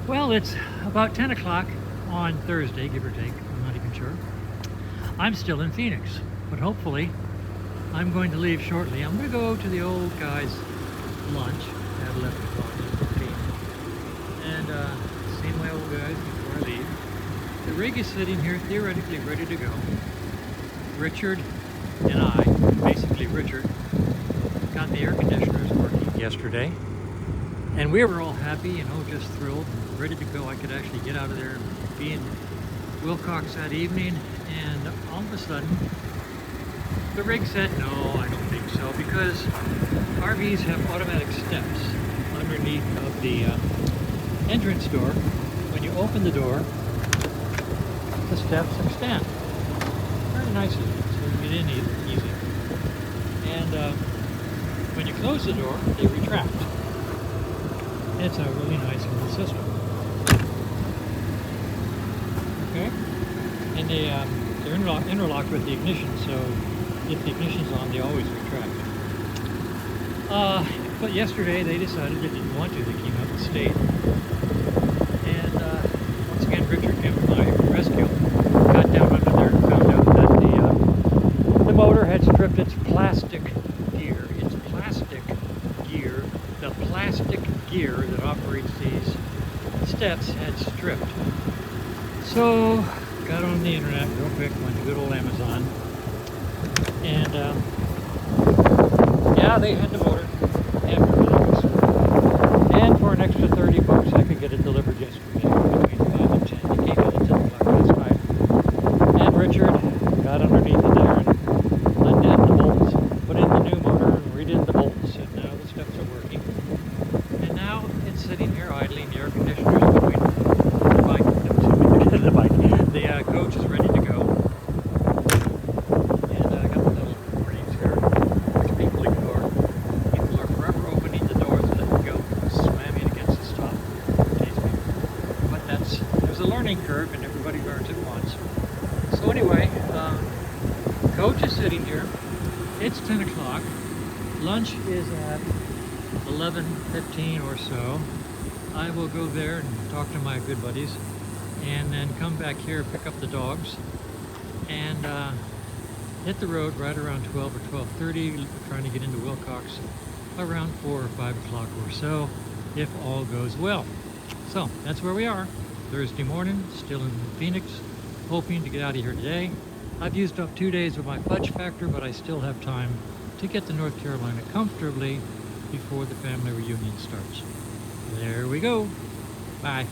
Well, it's about 10 o'clock on Thursday, give or take. I'm not even sure. I'm still in Phoenix, but hopefully I'm going to leave shortly. I'm going to go to the old guy's lunch at 11 o'clock, 15. And see my old guys before I leave. The rig is sitting here theoretically ready to go. Richard and I, basically Richard, got the air conditioners working yesterday. And we were all happy, just thrilled and ready to go. I could actually get out of there and be in Wilcox that evening. And all of a sudden, the rig said, no, I don't think so, because RVs have automatic steps underneath of the entrance door. When you open the door, the steps extend very nicely, so you get in easy. And when you close the door, they retract. It's a really nice little system. Okay, and they're interlocked with the ignition, so if the ignition's on, they always retract. But yesterday they decided they didn't want to. They came out and stayed. And once again, Richard came to my rescue. Got down under there and found out that the motor had stripped its plastic gear. Its plastic gear, the plastic gear that operates these steps, had stripped. So got on the internet real quick, went to good old Amazon, and yeah, they had the motor after release. And for an extra $30 I could get it delivered yesterday between 5 and 10. They came in at 10 o'clock last night. And Richard got underneath it there and undid the bolts, put in the new motor and redid the bolts, and now the steps are working. And now it's sitting here idling. The air conditioner is going. The coach is ready to go. And I got the little warnings here, which people ignore. People are forever opening the doors and letting go, slamming against the stop. But there's a learning curve, and everybody learns it once. So anyway, coach is sitting here. It's 10 o'clock. Lunch is at 11:15 or so. I will go there and talk to my good buddies, and then come back here, pick up the dogs, and hit the road right around 12 or 12:30, trying to get into Wilcox around 4 or 5 o'clock or so, if all goes well. So that's where we are, Thursday morning, still in Phoenix, hoping to get out of here today. I've used up 2 days of my fudge factor, but I still have time to get to North Carolina comfortably before the family reunion starts. There we go. Bye.